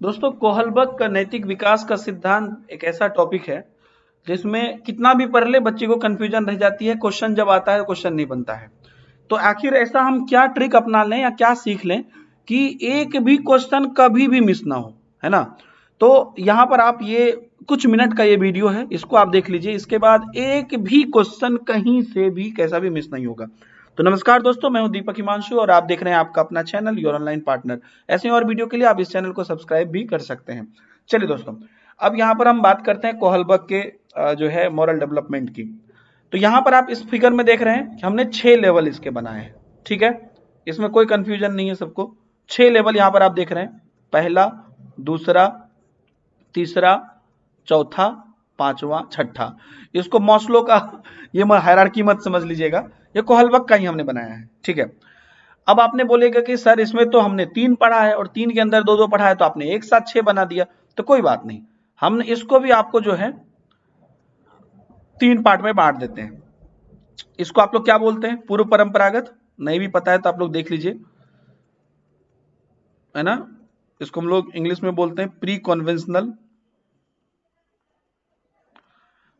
दोस्तों, कोहलबर्ग का नैतिक विकास का सिद्धांत एक ऐसा टॉपिक है जिसमें कितना भी पढ़ ले बच्चे को कंफ्यूजन रह जाती है। क्वेश्चन जब आता है क्वेश्चन नहीं बनता है। तो आखिर ऐसा हम क्या ट्रिक अपना लें या क्या सीख लें कि एक भी क्वेश्चन कभी भी मिस ना हो, है ना। तो यहाँ पर आप ये कुछ मिनट का ये वीडियो है, इसको आप देख लीजिए। इसके बाद एक भी क्वेश्चन कहीं से भी कैसा भी मिस नहीं होगा। तो नमस्कार दोस्तों, मैं हूं दीपक हिमांशु और आप देख रहे हैं आपका अपना चैनल योर ऑनलाइन पार्टनर। ऐसे और वीडियो के लिए आप इस चैनल को सब्सक्राइब भी कर सकते हैं। चलिए दोस्तों, अब यहाँ पर हम बात करते हैं कोहलबर्ग के जो है मॉरल डेवलपमेंट की। तो यहाँ पर आप इस फिगर में देख रहे हैं कि हमने 6 लेवल इसके बनाए हैं, ठीक है। इसमें कोई कंफ्यूजन नहीं है सबको। 6 लेवल यहाँ पर आप देख रहे हैं, पहला, दूसरा, तीसरा, चौथा, पांचवा, छठा। इसको मॉस्लो का ये हायरार्की मत समझ लीजिएगा, ये कोहलबर्ग का ही हमने बनाया है, ठीक है। अब आपने बोलेगा कि सर इसमें तो हमने 3 पढ़ा है और 3 के अंदर 2-2 पढ़ा है, तो आपने एक साथ 6 बना दिया। तो कोई बात नहीं, हम इसको भी आपको जो है 3 पार्ट में बांट देते हैं। इसको आप लोग क्या बोलते हैं? पूर्व परंपरागत। नहीं भी पता है तो आप लोग देख लीजिए, है ना। इसको हम लोग इंग्लिश में बोलते हैं प्री कन्वेंशनल।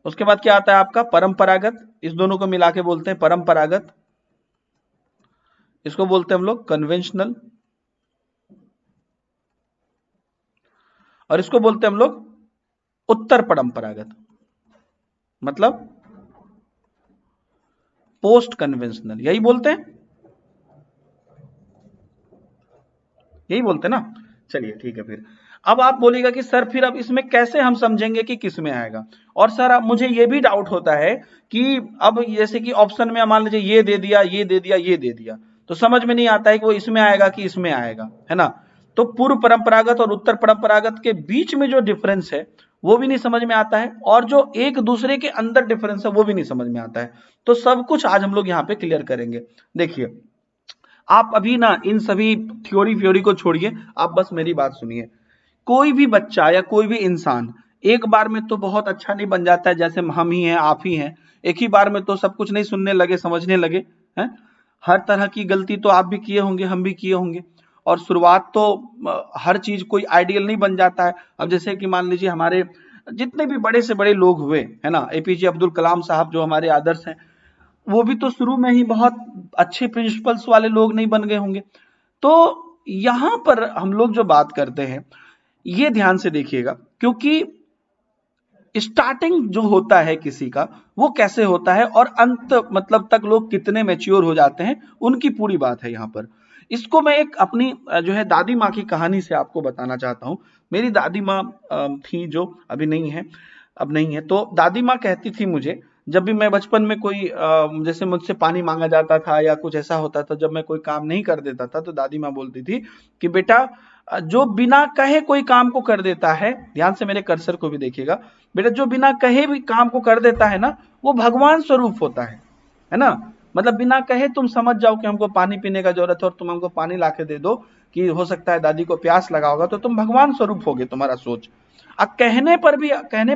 उसके बाद क्या आता है आपका? परंपरागत। इस दोनों को मिला के बोलते हैं परंपरागत। इसको बोलते हैं हम लोग कन्वेंशनल, और इसको बोलते हैं हम लोग उत्तर परंपरागत, मतलब पोस्ट कन्वेंशनल। यही बोलते हैं, यही बोलते हैं ना। चलिए ठीक है। फिर अब आप बोलिएगा कि सर फिर अब इसमें कैसे हम समझेंगे कि किस में आएगा। और सर अब मुझे ये भी डाउट होता है कि अब जैसे कि ऑप्शन में मान लीजिए ये दे दिया, ये दे दिया, ये दे दिया, तो समझ में नहीं आता है कि वो इसमें आएगा कि इसमें आएगा, है ना। तो पूर्व परंपरागत और उत्तर परंपरागत के बीच में जो डिफरेंस है वो भी नहीं समझ में आता है, और जो एक दूसरे के अंदर डिफरेंस है वो भी नहीं समझ में आता है। तो सब कुछ आज हम लोग यहाँ पे क्लियर करेंगे। देखिए, आप अभी ना इन सभी थ्योरी को छोड़िए, आप बस मेरी बात सुनिए। कोई भी बच्चा या कोई भी इंसान एक बार में तो बहुत अच्छा नहीं बन जाता है, जैसे हम ही हैं, आप ही हैं। एक ही बार में तो सब कुछ नहीं सुनने लगे, समझने लगे, हैं। हर तरह की गलती तो आप भी किए होंगे, हम भी किए होंगे। और शुरुआत तो हर चीज कोई आइडियल नहीं बन जाता है। अब जैसे कि मान लीजिए हमारे जितने भी बड़े से बड़े लोग हुए, है ना, एपीजे अब्दुल कलाम साहब जो हमारे आदर्श हैं, वो भी तो शुरू में ही बहुत अच्छे प्रिंसिपल्स वाले लोग नहीं बन गए होंगे। तो यहां पर हम लोग जो बात करते हैं ये ध्यान से देखिएगा, क्योंकि स्टार्टिंग जो होता है किसी का वो कैसे होता है और अंत मतलब तक लोग कितने मैच्योर हो जाते हैं, उनकी पूरी बात है यहाँ पर। इसको मैं एक अपनी जो है दादी माँ की कहानी से आपको बताना चाहता हूँ। मेरी दादी माँ थी, जो अभी नहीं है, अब नहीं है। तो दादी माँ कहती थी मुझे, जब भी मैं बचपन में कोई जैसे मुझसे पानी मांगा जाता था या कुछ ऐसा होता था, जब मैं कोई काम नहीं कर देता था, तो दादी माँ बोलती थी कि बेटा, जो बिना कहे कोई काम को कर देता है, ध्यान से मेरे कर्सर को भी देखिएगा, बेटा जो बिना कहे भी काम को कर देता है ना, वो भगवान स्वरूप होता है ना। मतलब बिना कहे तुम समझ जाओ कि हमको पानी पीने का जरूरत है और तुम हमको पानी ला के दे दो, कि हो सकता है दादी को प्यास लगा होगा, तो तुम भगवान स्वरूप होगे, तुम्हारा सोच। अब कहने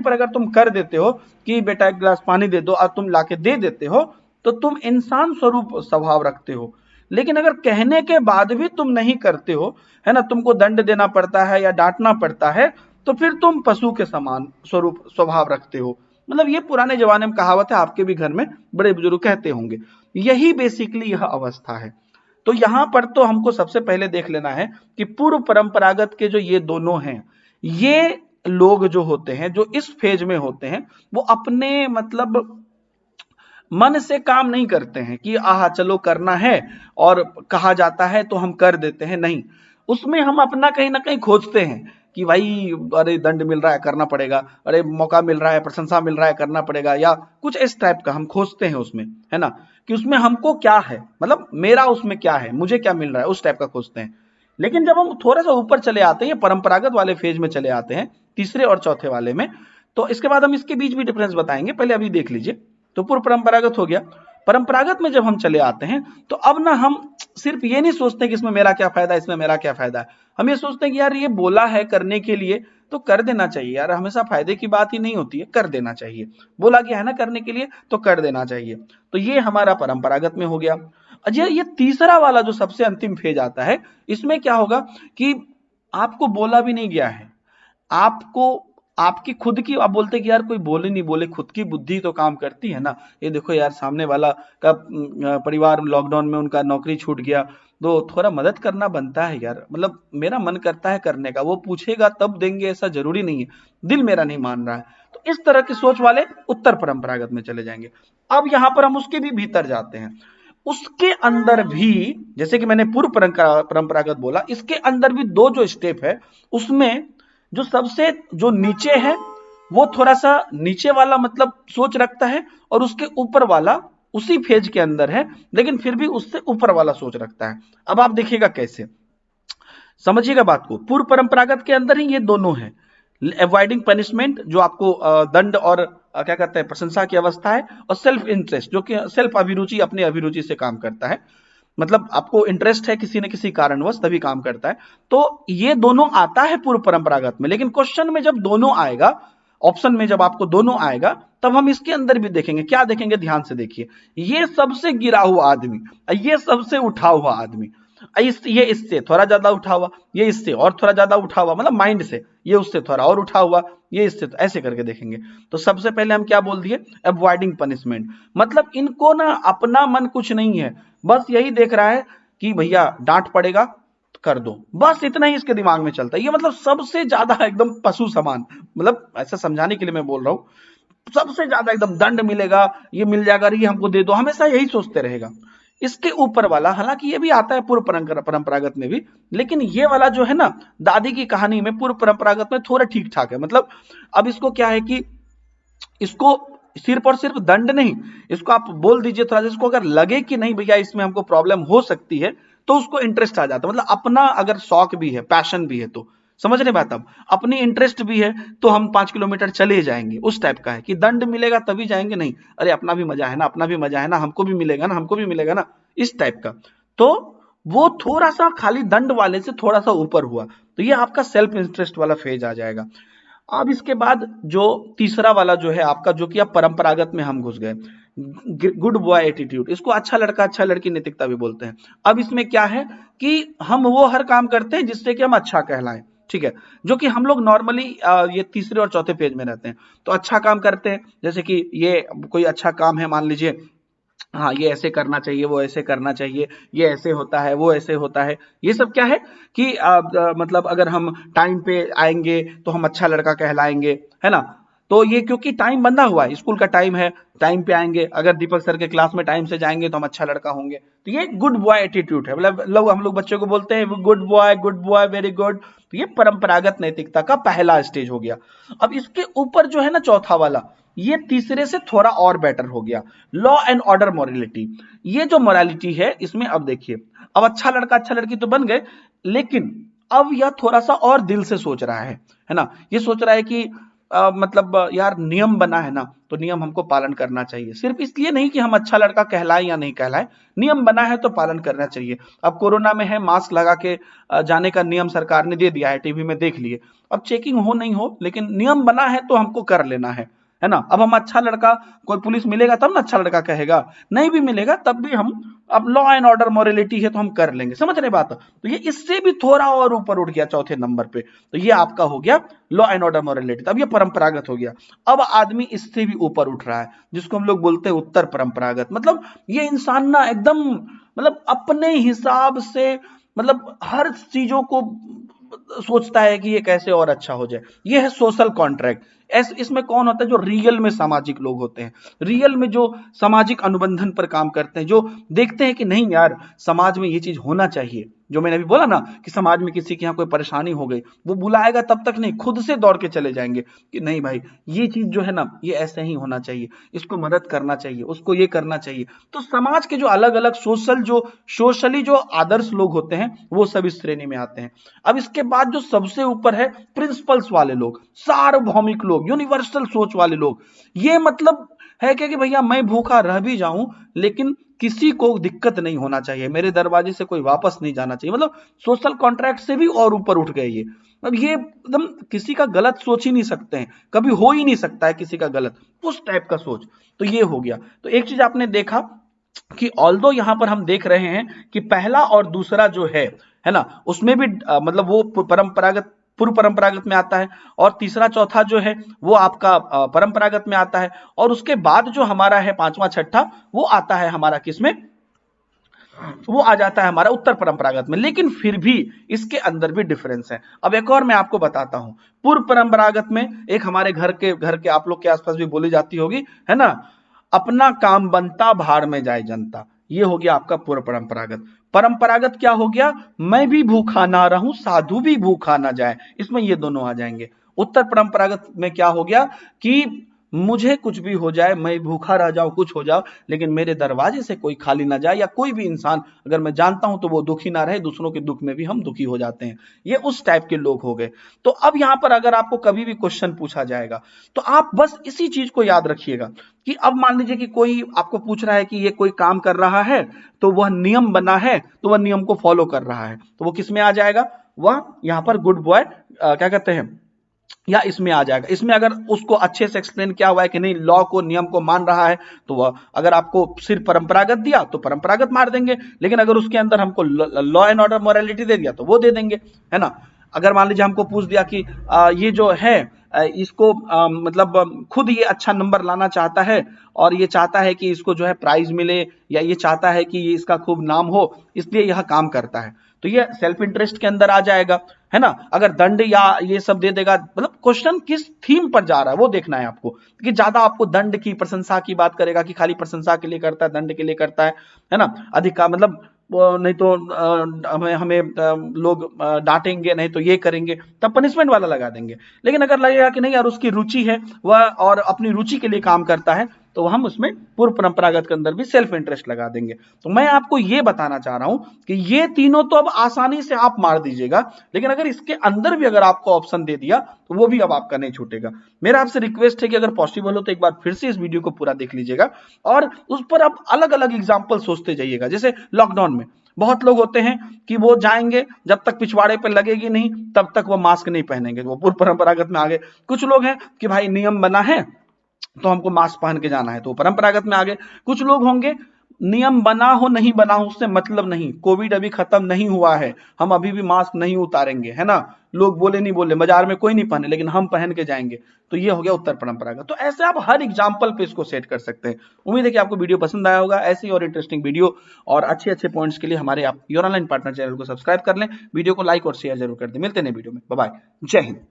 पर अगर तुम कर देते हो कि बेटा एक गिलास पानी दे दो और तुम लाके दे देते हो, तो तुम इंसान स्वरूप स्वभाव रखते हो। लेकिन अगर कहने के बाद भी तुम नहीं करते हो, है ना, तुमको दंड देना पड़ता है या डांटना पड़ता है, तो फिर तुम पशु के समान स्वरूप स्वभाव रखते हो। मतलब ये पुराने जमाने में कहावत है, आपके भी घर में बड़े बुजुर्ग कहते होंगे। यही बेसिकली यह अवस्था है। तो यहां पर तो हमको सबसे पहले देख लेना है कि पूर्व परंपरागत के जो ये दोनों हैं, ये लोग जो होते हैं, जो इस फेज में होते हैं, वो अपने मतलब मन से काम नहीं करते हैं कि आहा चलो करना है और कहा जाता है तो हम कर देते हैं। नहीं, उसमें हम अपना कहीं ना कहीं खोजते हैं कि भाई अरे दंड मिल रहा है करना पड़ेगा, अरे मौका मिल रहा है, प्रशंसा मिल रहा है करना पड़ेगा, या कुछ इस टाइप का हम खोजते हैं उसमें, है ना, कि उसमें हमको क्या है, मतलब मेरा उसमें क्या है, मुझे क्या मिल रहा है, उस टाइप का खोजते हैं। लेकिन जब हम थोड़ा सा ऊपर चले आते हैं, परंपरागत वाले फेज में चले आते हैं, तीसरे और चौथे वाले में, तो इसके बाद हम इसके बीच भी डिफरेंस बताएंगे, पहले अभी देख लीजिए। तो पूर्व परंपरागत हो गया। परंपरागत में जब हम चले आते हैं, तो अब ना हम सिर्फ ये नहीं सोचते कि इसमें मेरा क्या फायदा है, इसमें मेरा क्या फायदा है। हम ये सोचते हैं कि यार ये बोला है करने के लिए, तो कर देना चाहिए यार, हमेशा फायदे की बात ही नहीं होती है, कर देना चाहिए। बोला गया है ना करने के लिए, तो कर देना चाहिए। तो ये हमारा परंपरागत में हो गया। अजय, ये तीसरा वाला जो सबसे अंतिम फेज आता है, इसमें क्या होगा कि आपको बोला भी नहीं गया है, आपको आपकी खुद की, आप बोलते कि यार कोई बोले नहीं बोले, खुद की बुद्धि तो काम करती है ना। ये देखो यार, सामने वाला का परिवार लॉकडाउन में उनका नौकरी छूट गया, तो थोड़ा मदद करना बनता है यार, मतलब मेरा मन करता है करने का, वो पूछेगा तब देंगे ऐसा जरूरी नहीं है, दिल मेरा नहीं मान रहा है। तो इस तरह की सोच वाले उत्तर परंपरागत में चले जाएंगे। अब यहां पर हम उसके भी भीतर जाते हैं, उसके अंदर भी, जैसे कि मैंने पूर्व परंपरागत बोला, इसके अंदर भी दो जो स्टेप है, उसमें जो सबसे जो नीचे है वो थोड़ा सा नीचे वाला मतलब सोच रखता है, और उसके ऊपर वाला उसी फेज के अंदर है लेकिन फिर भी उससे ऊपर वाला सोच रखता है। अब आप देखिएगा कैसे, समझिएगा बात को। पूर्व परंपरागत के अंदर ही ये दोनों है, अवॉइडिंग पनिशमेंट जो आपको दंड और क्या कहते हैं प्रशंसा की अवस्था है, और सेल्फ इंटरेस्ट जो कि सेल्फ अभिरुचि, अपनी अभिरुचि से काम करता है, मतलब आपको इंटरेस्ट है किसी न किसी कारणवश तभी काम करता है। तो ये दोनों आता है पूर्व परंपरागत में, लेकिन क्वेश्चन में जब दोनों आएगा, ऑप्शन में जब आपको दोनों आएगा, तब हम इसके अंदर भी देखेंगे। क्या देखेंगे, ध्यान से देखिए, ये सबसे गिरा हुआ आदमी, ये सबसे उठा हुआ आदमी, ये इससे थोड़ा ज्यादा उठा हुआ, ये इससे और थोड़ा ज्यादा उठा हुआ, मतलब माइंड से ये उससे थोड़ा और उठा हुआ, ये इससे, तो ऐसे करके देखेंगे। तो सबसे पहले हम क्या बोल दिए, अवॉइडिंग पनिशमेंट, मतलब इनको ना अपना मन कुछ नहीं है, बस यही देख रहा है कि भैया डांट पड़ेगा कर दो, बस इतना ही इसके दिमाग में चलता है। ये मतलब सबसे ज्यादा एकदम पशु समान, मतलब ऐसा समझाने के लिए मैं बोल रहा हूं, सबसे ज्यादा एकदम दंड मिलेगा, ये मिल जाएगा, ये हमको दे दो, हमेशा यही सोचते रहेगा। इसके ऊपर वाला, हालांकि ये भी आता है पूर्व परंपरागत में भी, लेकिन ये वाला जो है ना, दादी की कहानी में पूर्व परंपरागत में थोड़ा ठीक ठाक है। मतलब अब इसको क्या है कि इसको सिर्फ और सिर्फ दंड नहीं, इसको आप बोल दीजिए थोड़ा सा, इसको अगर लगे कि नहीं भैया इसमें हमको प्रॉब्लम हो सकती है, तो उसको इंटरेस्ट आ जाता है, मतलब अपना अगर शौक भी है, पैशन भी है, तो समझ रहे बात, अब अपनी इंटरेस्ट भी है तो हम 5 किलोमीटर चले जाएंगे, उस टाइप का है कि दंड मिलेगा तभी जाएंगे, नहीं अरे अपना भी मजा है ना, अपना भी मजा है ना, हमको भी मिलेगा ना, हमको भी मिलेगा ना, इस टाइप का। तो वो थोड़ा सा खाली दंड वाले से थोड़ा सा ऊपर हुआ, तो ये आपका सेल्फ इंटरेस्ट वाला फेज आ जाएगा। अब इसके बाद जो तीसरा वाला जो है आपका, जो कि अब परंपरागत में हम घुस गए, गुड बॉय एटीट्यूड, इसको अच्छा लड़का अच्छा लड़की नैतिकता भी बोलते हैं। अब इसमें क्या है कि हम वो हर काम करते हैं जिससे कि हम अच्छा कहलाएं, ठीक है, जो कि हम लोग नॉर्मली ये तीसरे और चौथे पेज में रहते हैं। तो अच्छा काम करते हैं, जैसे कि ये कोई अच्छा काम है, मान लीजिए हाँ ये ऐसे करना चाहिए, वो ऐसे करना चाहिए, ये ऐसे होता है, वो ऐसे होता है, ये सब क्या है कि मतलब अगर हम टाइम पे आएंगे तो हम अच्छा लड़का कहलाएंगे, है ना। तो ये क्योंकि टाइम बंधा हुआ है, स्कूल का टाइम है, टाइम पे आएंगे, अगर दीपक सर के क्लास में टाइम से जाएंगे तो हम अच्छा लड़का होंगे। तो ये गुड बॉय एटीट्यूड है, मतलब लोग, हम लोग बच्चों को बोलते हैं गुड बॉय वेरी गुड। तो ये परंपरागत नैतिकता का पहला स्टेज हो गया। अब इसके ऊपर जो है ना चौथा वाला, ये तीसरे से थोड़ा और बेटर हो गया, लॉ एंड ऑर्डर मोरालिटी। ये जो मोरालिटी है इसमें अब देखिए, अब अच्छा लड़का अच्छा लड़की तो बन गए, लेकिन अब यह थोड़ा सा और दिल से सोच रहा है ना। ये सोच रहा है कि मतलब यार नियम बना है ना, तो नियम हमको पालन करना चाहिए, सिर्फ इसलिए नहीं कि हम अच्छा लड़का कहलाए या नहीं कहलाए, नियम बना है तो पालन करना चाहिए। अब कोरोना में है, मास्क लगा के जाने का नियम सरकार ने दे दिया है, टीवी में देख लिए, अब चेकिंग हो नहीं हो, लेकिन नियम बना है तो हमको कर लेना है ना। अब हम अच्छा लड़का, कोई पुलिस मिलेगा तब ना अच्छा लड़का कहेगा, नहीं भी मिलेगा तब भी हम, अब लॉ एंड ऑर्डर मोरालिटी है तो हम कर लेंगे, समझ रहे बात। तो ये इससे भी थोड़ा और ऊपर उठ गया चौथे नंबर पे, तो ये आपका हो गया लॉ एंड ऑर्डर मोरालिटी, तब ये परंपरागत हो गया। अब आदमी इससे भी ऊपर उठ रहा है, जिसको हम लोग बोलते हैं उत्तर परंपरागत, मतलब ये इंसान ना एकदम, मतलब अपने हिसाब से, मतलब हर चीजों को सोचता है कि ये कैसे और अच्छा हो जाए। ये है सोशल कॉन्ट्रैक्ट। इसमें कौन होता है, जो रियल में सामाजिक लोग होते हैं, रियल में जो सामाजिक अनुबंधन पर काम करते हैं, जो देखते हैं कि नहीं यार समाज में ये चीज होना चाहिए, जो मैंने अभी बोला ना कि समाज में किसी के यहाँ कोई परेशानी हो गई, वो बुलाएगा तब तक नहीं, खुद से दौड़ के चले जाएंगे कि नहीं भाई ये चीज जो है ना ये ऐसे ही होना चाहिए, इसको मदद करना चाहिए, उसको ये करना चाहिए। तो समाज के जो अलग अलग सोशली जो आदर्श लोग होते हैं वो सब इस श्रेणी में आते हैं। अब इसके बाद जो सबसे ऊपर है प्रिंसिपल्स वाले लोग, सार्वभौमिक लोग, यूनिवर्सल सोच वाले लोग। ये मतलब है क्या कि भैया मैं भूखा रह भी जाऊं लेकिन किसी को दिक्कत नहीं होना चाहिए, मेरे दरवाजे से कोई वापस नहीं जाना चाहिए, मतलब सोशल कॉन्ट्रैक्ट से भी और ऊपर उठ गए ये। अब ये एकदम किसी का गलत सोच ही नहीं सकते हैं, कभी हो ही नहीं सकता है किसी का गलत, उस टाइप का सोच। तो ये हो गया। तो एक चीज आपने देखा कि ऑल्दो यहां पर हम देख रहे हैं कि पहला और दूसरा जो है है ना, उसमें भी मतलब वो परंपरागत पूर्व परंपरागत में आता है। और तीसरा चौथा जो है वो आपका परंपरागत में आता है। और उसके बाद जो हमारा है पांचवा छठा वो आता है हमारा किसमें, वो आ जाता है हमारा उत्तर परंपरागत में। लेकिन फिर भी इसके अंदर भी डिफरेंस है। अब एक और मैं आपको बताता हूं, पूर्व परंपरागत में एक हमारे घर के आप लोग के आसपास भी बोली जाती होगी, है ना, अपना काम बनता भाड़ में जाए जनता। ये हो गया आपका पूर्व परंपरागत। परंपरागत क्या हो गया, मैं भी भूखा ना रहूं साधु भी भूखा ना जाए, इसमें ये दोनों आ जाएंगे। उत्तर परंपरागत में क्या हो गया कि मुझे कुछ भी हो जाए, मैं भूखा रह जाऊं, कुछ हो जाओ, लेकिन मेरे दरवाजे से कोई खाली ना जाए, या कोई भी इंसान अगर मैं जानता हूं तो वो दुखी ना रहे, दूसरों के दुख में भी हम दुखी हो जाते हैं। ये उस टाइप के लोग हो गए। तो अब यहां पर अगर आपको कभी भी क्वेश्चन पूछा जाएगा तो आप बस इसी चीज को याद रखिएगा कि अब मान लीजिए कि कोई आपको पूछ रहा है कि ये कोई काम कर रहा है तो वह नियम बना है, तो वह नियम को फॉलो कर रहा है, तो वो किस में आ जाएगा, वह यहां पर गुड बॉय क्या कहते हैं, या इसमें आ जाएगा। इसमें अगर उसको अच्छे से एक्सप्लेन किया हुआ है कि नहीं लॉ को नियम को मान रहा है, तो वह अगर आपको सिर्फ परंपरागत दिया तो परंपरागत मार देंगे, लेकिन अगर उसके अंदर हमको लॉ एंड ऑर्डर मोरालिटी दे दिया तो वो दे देंगे, है ना। अगर मान लीजिए हमको पूछ दिया कि ये जो है इसको मतलब खुद ये अच्छा नंबर लाना चाहता है और ये चाहता है कि इसको जो है प्राइज मिले, या ये चाहता है कि ये इसका खूब नाम हो, इसलिए यह काम करता है, तो ये सेल्फ इंटरेस्ट के अंदर आ जाएगा, है ना। अगर दंड या ये सब दे देगा, मतलब क्वेश्चन किस थीम पर जा रहा है वो देखना है आपको, कि ज्यादा आपको दंड की प्रशंसा की बात करेगा कि खाली प्रशंसा के लिए करता है, दंड के लिए करता है ना, अधिक मतलब नहीं तो हमें लोग डांटेंगे, नहीं तो ये करेंगे, तब पनिशमेंट वाला लगा देंगे। लेकिन अगर लगेगा कि नहीं यार उसकी रुचि है वह और अपनी रुचि के लिए काम करता है, तो हम उसमें पूर्व परंपरागत के अंदर भी सेल्फ इंटरेस्ट लगा देंगे। तो मैं आपको ये बताना चाह रहा हूं कि ये तीनों तो अब आसानी से आप मार दीजिएगा, लेकिन अगर इसके अंदर भी अगर आपको ऑप्शन दे दिया तो वो भी अब आपका नहीं छूटेगा। मेरा आपसे रिक्वेस्ट है कि अगर पॉसिबल हो तो एक बार फिर से इस वीडियो को पूरा देख लीजिएगा और उस पर आप अलग अलग एग्जाम्पल सोचते जाइएगा। जैसे लॉकडाउन में बहुत लोग होते हैं कि वो जाएंगे, जब तक पिछवाड़े पे लगेगी नहीं तब तक वो मास्क नहीं पहनेंगे, वो पूर्व परंपरागत में आ गए। कुछ लोग हैं कि भाई नियम बना है तो हमको मास्क पहन के जाना है, तो परंपरागत में आ गए। कुछ लोग होंगे नियम बना हो नहीं बना हो उससे मतलब नहीं, कोविड अभी खत्म नहीं हुआ है, हम अभी भी मास्क नहीं उतारेंगे, है ना, लोग बोले नहीं बोले, बाजार में कोई नहीं पहने लेकिन हम पहन के जाएंगे, तो ये हो गया उत्तर परंपरागत। तो ऐसे आप हर एग्जाम्पल पे इसको सेट कर सकते हैं। उम्मीद है कि आपको वीडियो पसंद आया होगा। ऐसी और इंटरेस्टिंग वीडियो और अच्छे अच्छे पॉइंट्स के लिए हमारे आप योर ऑनलाइन पार्टनर चैनल को सब्सक्राइब कर लें, वीडियो को लाइक और शेयर जरूर कर दें। मिलते हैं वीडियो में, बाय बाय, जय हिंद।